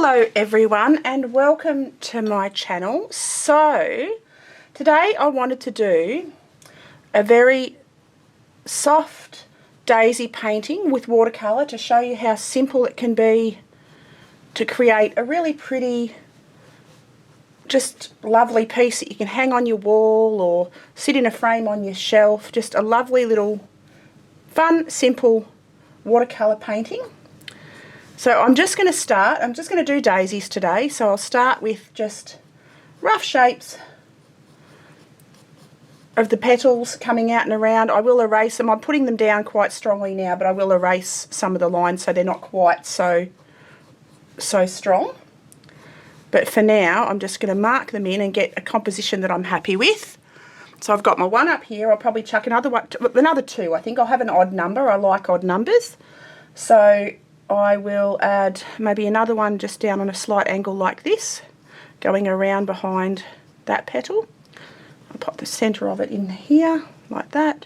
Hello everyone and welcome to my channel. So today I wanted to do a very soft daisy painting with watercolour to show you how simple it can be to create a really pretty, just lovely piece that you can hang on your wall or sit in a frame on your shelf. Just a lovely little fun, simple watercolour painting. So I'm just going to do daisies today. So I'll start with just rough shapes of the petals coming out and around. I will erase them. I'm putting them down quite strongly now, but I will erase some of the lines so they're not quite so strong. But for now, I'm just going to mark them in and get a composition that I'm happy with. So I've got my one up here. I'll probably chuck another two. I think I'll have an odd number. I like odd numbers. So I will add maybe another one just down on a slight angle like this, going around behind that petal. I'll pop the centre of it in here like that.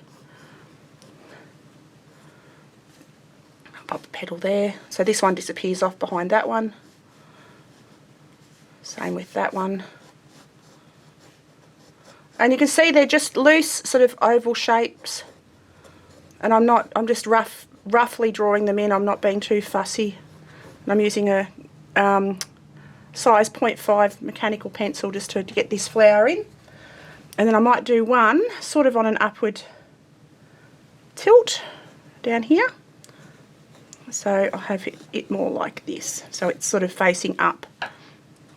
I'll pop the petal there. So this one disappears off behind that one. Same with that one. And you can see they're just loose sort of oval shapes. And I'm just roughly drawing them in. I'm not being too fussy. And I'm using a size 0.5 mechanical pencil just to get this flower in. And then I might do one sort of on an upward tilt down here. So I'll have it more like this. So it's sort of facing up,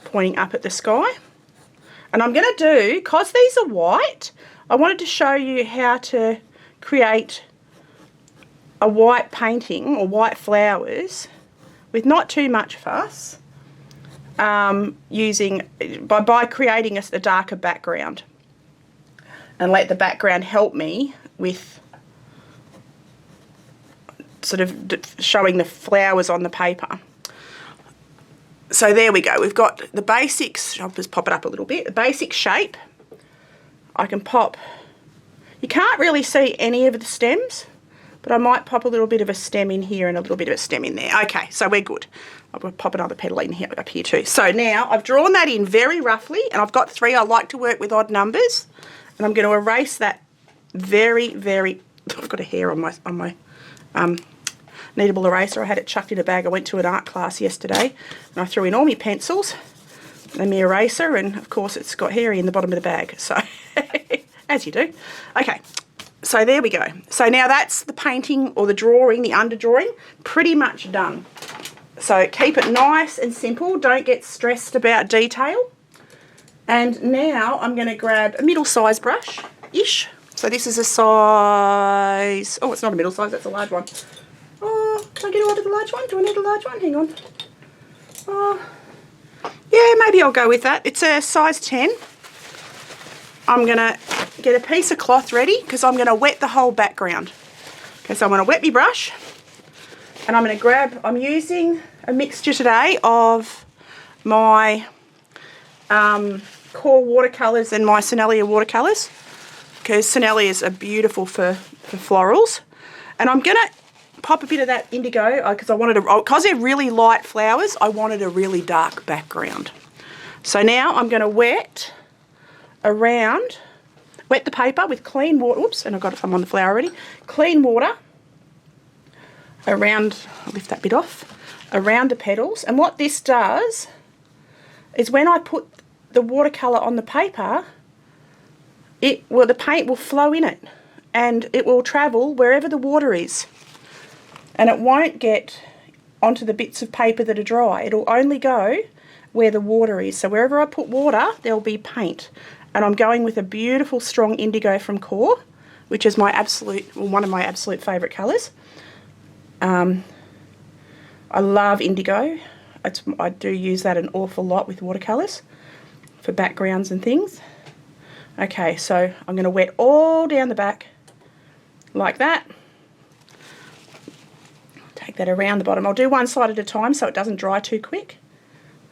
pointing up at the sky. And I'm going to do, because these are white, I wanted to show you how to create a white painting or white flowers with not too much fuss, by creating a darker background, and let the background help me with sort of showing the flowers on the paper. So there we go. We've got the basics. I'll just pop it up a little bit. The basic shape. I can pop. You can't really see any of the stems, but I might pop a little bit of a stem in here and a little bit of a stem in there. Okay, so we're good. I'll pop another petal in here, up here too. So now I've drawn that in very roughly, and I've got three. I like to work with odd numbers, and I'm going to erase that very, very. I've got a hair on my kneadable eraser. I had it chucked in a bag. I went to an art class yesterday, and I threw in all my pencils and my eraser, and of course it's got hairy in the bottom of the bag. So as you do. Okay. So there we go. So now that's the painting or the drawing, the underdrawing, pretty much done. So keep it nice and simple. Don't get stressed about detail. And now I'm going to grab a middle-size brush-ish. So this is a size, oh, it's not a middle size, that's a large one. Oh, can I get away with the large one? Do I need a large one? Hang on. Oh, yeah, maybe I'll go with that. It's a size 10. I'm going to get a piece of cloth ready because I'm going to wet the whole background. Okay, so I'm going to wet my brush, and I'm going to grab, I'm using a mixture today of my Core watercolours and my Sennelier watercolours, because Senneliers are beautiful for florals. And I'm going to pop a bit of that indigo because because they're really light flowers, I wanted a really dark background. So now I'm going to wet the paper with clean water. Oops, and I've got some on the flower already. Clean water around, I'll lift that bit off, around the petals. And what this does is when I put the watercolour on the paper, the paint will flow in it, and it will travel wherever the water is. And it won't get onto the bits of paper that are dry. It'll only go where the water is. So wherever I put water, there'll be paint. And I'm going with a beautiful strong indigo from Core, which is one of my absolute favourite colours. I love indigo. I do use that an awful lot with watercolours for backgrounds and things. Okay, so I'm going to wet all down the back like that. Take that around the bottom. I'll do one side at a time so it doesn't dry too quick.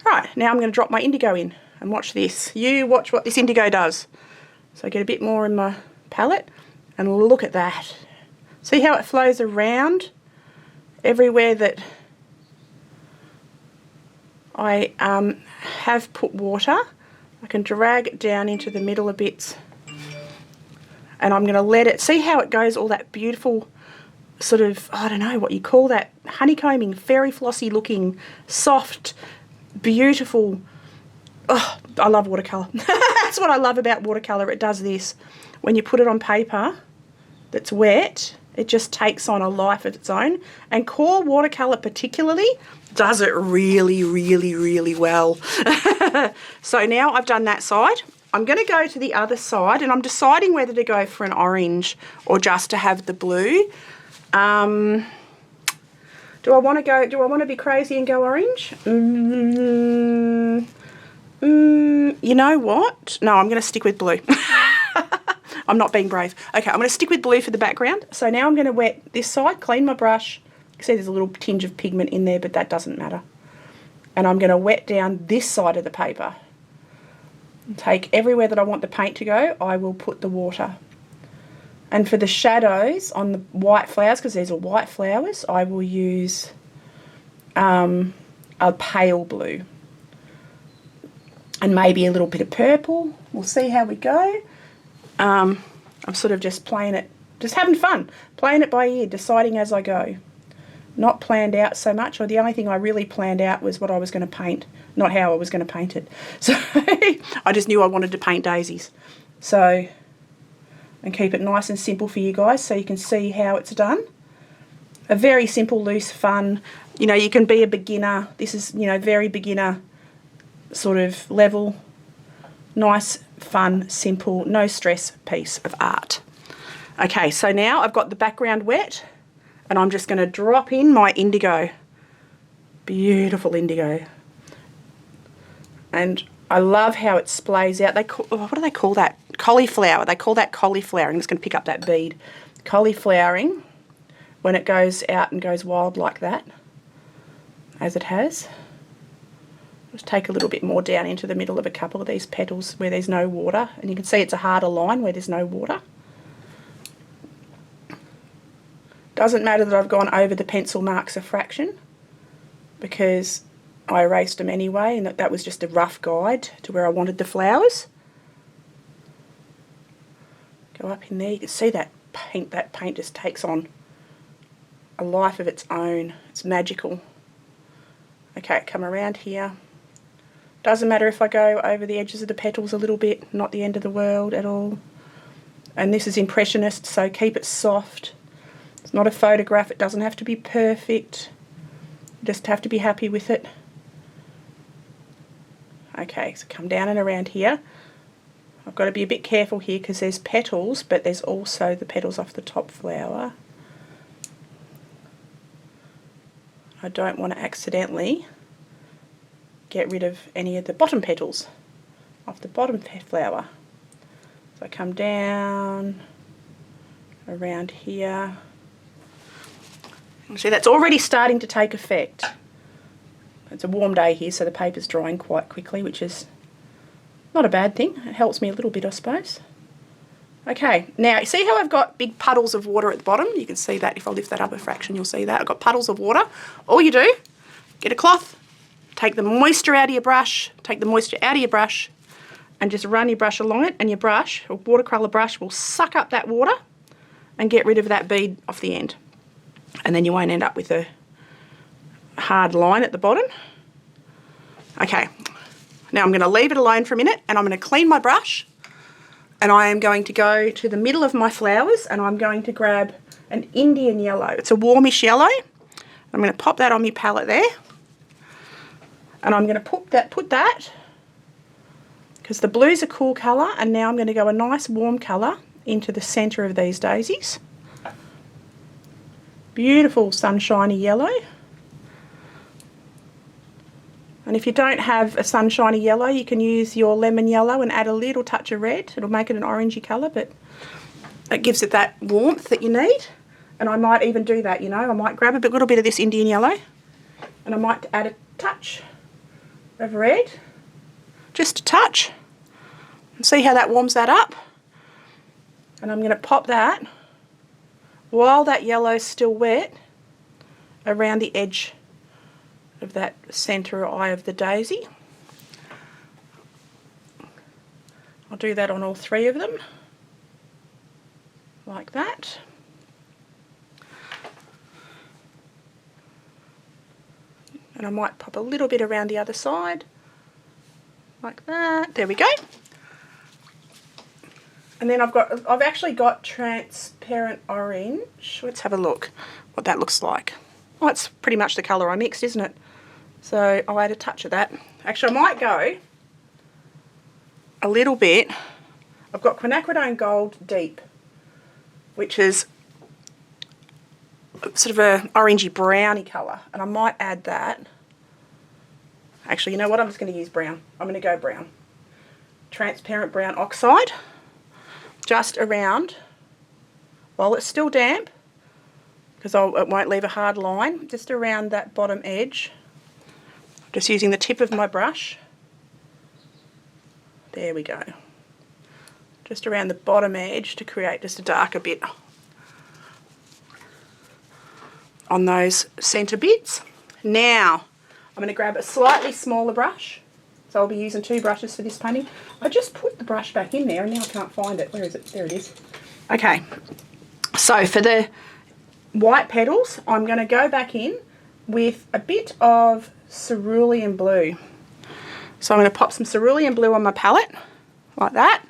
Right, now I'm going to drop my indigo in, and watch this. You watch what this indigo does. So I get a bit more in my palette, and look at that. See how it flows around everywhere that I have put water. I can drag it down into the middle a bit, and I'm going to let it, see how it goes, all that beautiful sort of, I don't know what you call that, honeycombing, fairy flossy looking, soft, beautiful. Oh, I love watercolour. That's what I love about watercolour. It does this. When you put it on paper that's wet, it just takes on a life of its own. And core watercolour particularly does it really, really, really well. So now I've done that side. I'm going to go to the other side, and I'm deciding whether to go for an orange or just to have the blue. Do I want to be crazy and go orange? You know what? No, I'm going to stick with blue. I'm not being brave. Okay, I'm going to stick with blue for the background. So now I'm going to wet this side, clean my brush. You can see there's a little tinge of pigment in there, but that doesn't matter. And I'm going to wet down this side of the paper. Take everywhere that I want the paint to go, I will put the water. And for the shadows on the white flowers, because these are white flowers, I will use a pale blue. And maybe a little bit of purple. We'll see how we go. I'm sort of just playing it, just having fun. Playing it by ear, deciding as I go. Not planned out so much, or the only thing I really planned out was what I was going to paint, not how I was going to paint it. So I just knew I wanted to paint daisies. So, and keep it nice and simple for you guys so you can see how it's done. A very simple, loose, fun, you know, you can be a beginner. This is, you know, very beginner sort of level. Nice, fun, simple, no stress piece of art. Okay, so now I've got the background wet, and I'm just going to drop in my indigo. Beautiful indigo. And I love how it splays out. They call, what do they call that? Cauliflower. They call that cauliflower. I'm just going to pick up that bead. Cauliflowering, when it goes out and goes wild like that, as it has. Just take a little bit more down into the middle of a couple of these petals where there's no water. And you can see it's a harder line where there's no water. Doesn't matter that I've gone over the pencil marks a fraction, because I erased them anyway, and that was just a rough guide to where I wanted the flowers. Go up in there, you can see that paint just takes on a life of its own. It's magical. Okay, come around here. Doesn't matter if I go over the edges of the petals a little bit, not the end of the world at all. And this is Impressionist, so keep it soft. It's not a photograph, it doesn't have to be perfect. You just have to be happy with it. Okay, so come down and around here. I've got to be a bit careful here because there's petals, but there's also the petals off the top flower. I don't want to accidentally get rid of any of the bottom petals off the bottom flower. So I come down around here. See, that's already starting to take effect. It's a warm day here, so the paper's drying quite quickly, which is not a bad thing. It helps me a little bit, I suppose. Okay, now you see how I've got big puddles of water at the bottom? You can see that if I lift that up a fraction, you'll see that. I've got puddles of water. All you do, get a cloth, take the moisture out of your brush, and just run your brush along it, and your brush, a watercolour brush, will suck up that water and get rid of that bead off the end. And then you won't end up with a hard line at the bottom. Okay, now I'm going to leave it alone for a minute, and I'm going to clean my brush, and I am going to go to the middle of my flowers, and I'm going to grab an Indian yellow. It's a warmish yellow. I'm going to pop that on my palette there, and I'm going to put that, because the blue's a cool colour, and now I'm going to go a nice warm colour into the centre of these daisies. Beautiful sunshiny yellow. And if you don't have a sunshiny yellow, you can use your lemon yellow and add a little touch of red. It'll make it an orangey colour, but it gives it that warmth that you need. And I might even do that, you know. I might grab a little bit of this Indian yellow, and I might add a touch of red, just a touch. And see how that warms that up? And I'm going to pop that, while that yellow's still wet, around the edge of that centre eye of the daisy. I'll do that on all 3 of them, like that. And I might pop a little bit around the other side, like that. There we go. And then I've actually got transparent orange. Let's have a look what that looks like. Oh, it's pretty much the colour I mixed, isn't it? So I'll add a touch of that. Actually, I might go a little bit. I've got quinacridone gold deep, which is sort of a orangey browny colour, and I might add that. Actually, you know what? I'm just going to use brown. I'm going to go brown. Transparent brown oxide, just around, while it's still damp, because it won't leave a hard line, just around that bottom edge. Just using the tip of my brush. There we go. Just around the bottom edge to create just a darker bit on those centre bits. Now, I'm going to grab a slightly smaller brush. So I'll be using 2 brushes for this painting. I just put the brush back in there and now I can't find it. Where is it? There it is. Okay, so for the white petals, I'm going to go back in with a bit of cerulean blue. So I'm going to pop some cerulean blue on my palette, like that.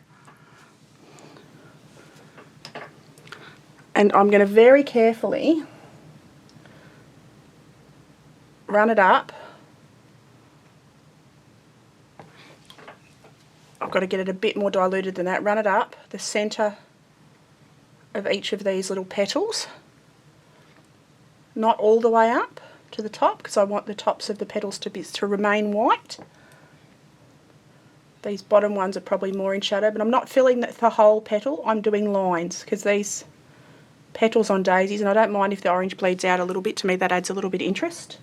And I'm going to very carefully run it up. I've got to get it a bit more diluted than that. Run it up the centre of each of these little petals. Not all the way up to the top, because I want the tops of the petals to remain white. These bottom ones are probably more in shadow, but I'm not filling the whole petal. I'm doing lines, because these petals on daisies, and I don't mind if the orange bleeds out a little bit. To me, that adds a little bit of interest.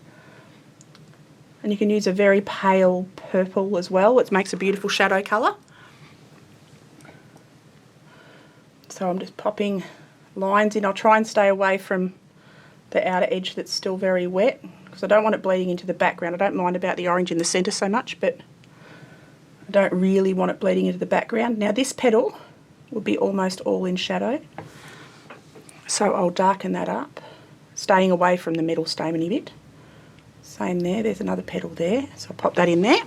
And you can use a very pale purple as well, which makes a beautiful shadow colour. So I'm just popping lines in. I'll try and stay away from the outer edge that's still very wet, because I don't want it bleeding into the background. I don't mind about the orange in the centre so much, but I don't really want it bleeding into the background. Now this petal will be almost all in shadow, so I'll darken that up, staying away from the middle stameny bit. Same there, there's another petal there, so I'll pop that in there.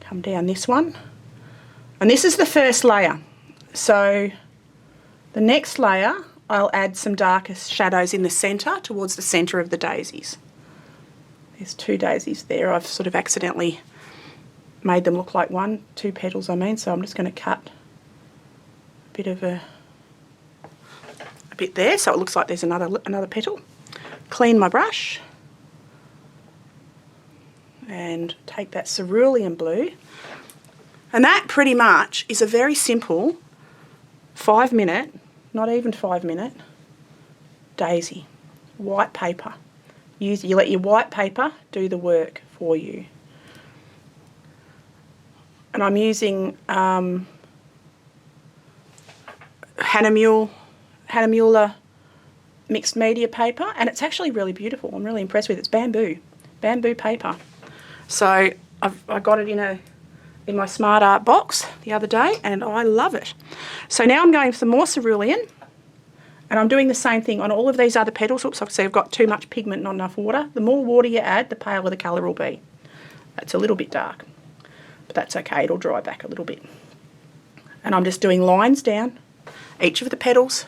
Come down this one. And this is the first layer. So the next layer, I'll add some darker shadows in the centre, towards the centre of the daisies. There's 2 daisies there. I've sort of accidentally made them look like 2 petals I mean, so I'm just going to cut a bit of a bit there, so it looks like there's another petal. Clean my brush and take that cerulean blue, and that pretty much is a very simple 5-minute, not even 5-minute, daisy. White paper. You let your white paper do the work for you. And I'm using Hahnemuhle mixed media paper, and it's actually really beautiful. I'm really impressed with it. It's bamboo paper. So I got it in my Smart Art box the other day, and I love it. So now I'm going for some more cerulean, and I'm doing the same thing on all of these other petals. Oops, I see I've got too much pigment, not enough water. The more water you add, the paler the colour will be. That's a little bit dark, but that's okay. It'll dry back a little bit. And I'm just doing lines down each of the petals,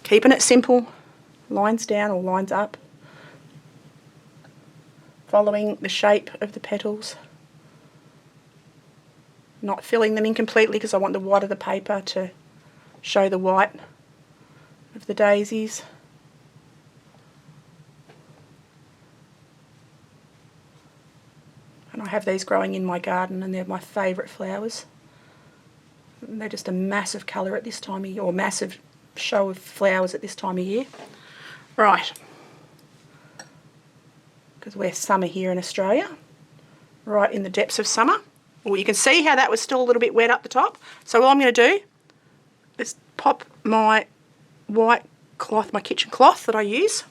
keeping it simple, lines down or lines up, following the shape of the petals, not filling them in completely because I want the white of the paper to show the white of the daisies. And I have these growing in my garden, and they're my favourite flowers. And they're just a massive colour at this time of year, or massive show of flowers at this time of year. Right, because we're summer here in Australia, right in the depths of summer. Well, you can see how that was still a little bit wet up the top. So all I'm going to do is pop my white cloth, my kitchen cloth that I use,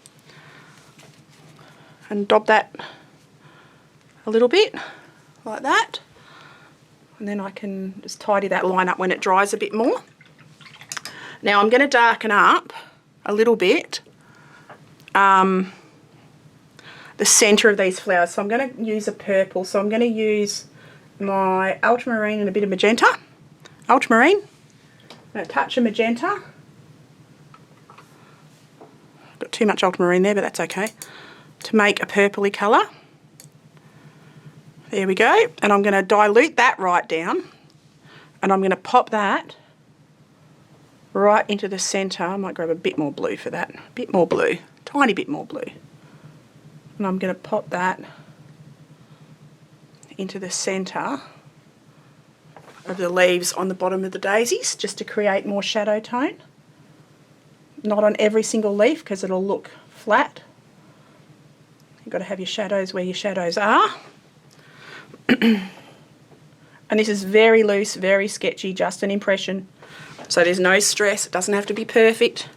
and dab that a little bit like that. And then I can just tidy that line up when it dries a bit more. Now I'm going to darken up a little bit the centre of these flowers. So I'm going to use a purple. So I'm going to use my ultramarine and a bit of magenta. Ultramarine, and a touch of magenta. Got too much ultramarine there, but that's okay. To make a purpley colour. There we go. And I'm going to dilute that right down. And I'm going to pop that right into the centre. I might grab a bit more blue for that. A bit more blue. Tiny bit more blue. And I'm going to pop that into the centre of the leaves on the bottom of the daisies, just to create more shadow tone. Not on every single leaf because it'll look flat. You've got to have your shadows where your shadows are. And this is very loose, very sketchy, just an impression. So there's no stress, it doesn't have to be perfect.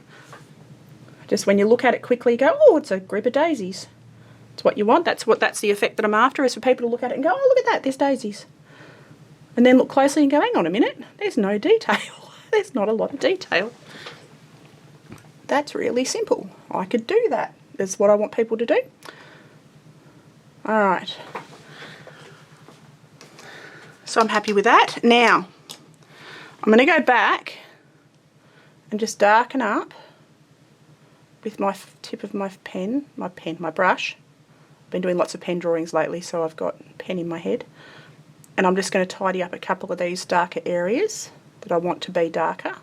Just when you look at it quickly, you go, oh, it's a group of daisies. It's what you want. That's the effect that I'm after, is for people to look at it and go, oh, look at that, there's daisies. And then look closely and go, hang on a minute, there's no detail. There's not a lot of detail. That's really simple. I could do that. That's what I want people to do. All right. So I'm happy with that. Now, I'm going to go back and just darken up with my tip of my brush. I've been doing lots of pen drawings lately, so I've got pen in my head. And I'm just going to tidy up a couple of these darker areas that I want to be darker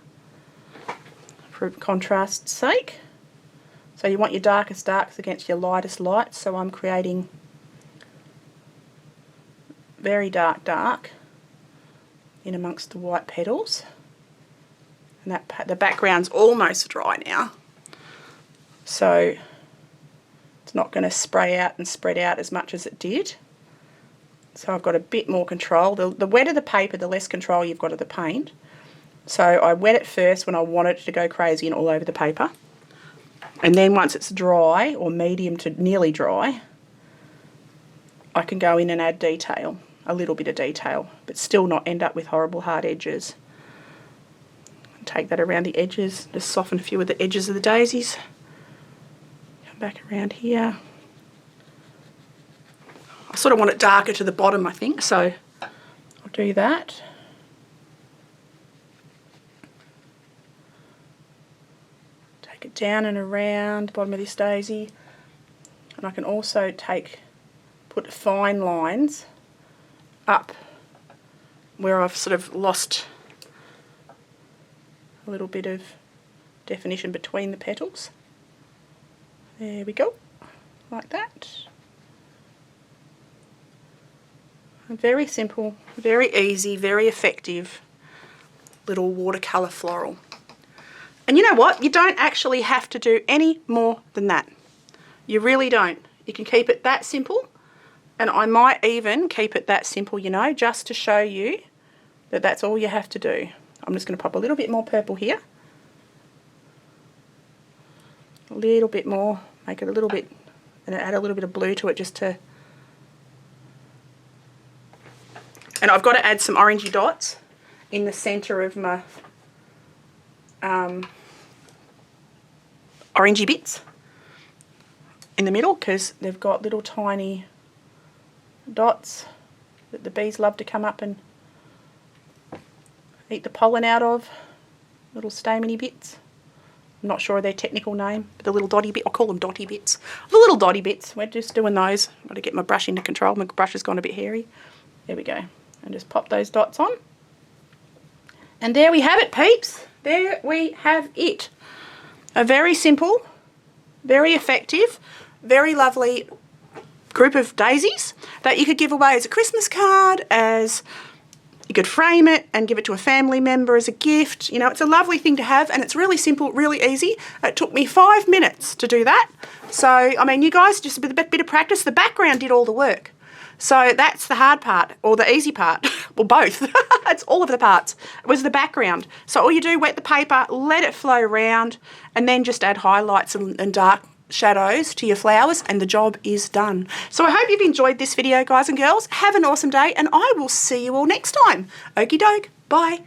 for contrast's sake. So you want your darkest darks against your lightest lights, so I'm creating very dark in amongst the white petals. And the background's almost dry now, so it's not going to spray out and spread out as much as it did. So I've got a bit more control. The wetter the paper, the less control you've got of the paint. So I wet it first when I want it to go crazy and all over the paper. And then once it's dry, or medium to nearly dry, I can go in and add detail, a little bit of detail, but still not end up with horrible hard edges. Take that around the edges, just soften a few of the edges of the daisies. Come back around here. I sort of want it darker to the bottom, I think, so I'll do that. Take it down and around the bottom of this daisy. And I can also put fine lines up where I've sort of lost a little bit of definition between the petals. There we go, like that. Very simple, very easy, very effective little watercolour floral. And you know what? You don't actually have to do any more than that. You really don't. You can keep it that simple, and I might even keep it that simple, you know, just to show you that that's all you have to do. I'm just going to pop a little bit more purple here. A little bit more, make it a little bit, and add a little bit of blue to it just to... And I've got to add some orangey dots in the centre of my orangey bits in the middle, because they've got little tiny dots that the bees love to come up and eat the pollen out of, little stameny bits. I'm not sure of their technical name, but the little dotty bit, I call them dotty bits. The little dotty bits, we're just doing those. I've got to get my brush into control, my brush has gone a bit hairy. There we go. And just pop those dots on. And there we have it, peeps. There we have it. A very simple, very effective, very lovely group of daisies that you could give away as a Christmas card, as you could frame it and give it to a family member as a gift. You know, it's a lovely thing to have, and it's really simple, really easy. It took me 5 minutes to do that. So, I mean, you guys, just a bit of practice. The background did all the work. So that's the hard part, or the easy part, or both. It's all of the parts. It was the background. So all you do, wet the paper, let it flow around, and then just add highlights and dark shadows to your flowers and the job is done. So I hope you've enjoyed this video, guys and girls. Have an awesome day and I will see you all next time. Okie doke. Bye.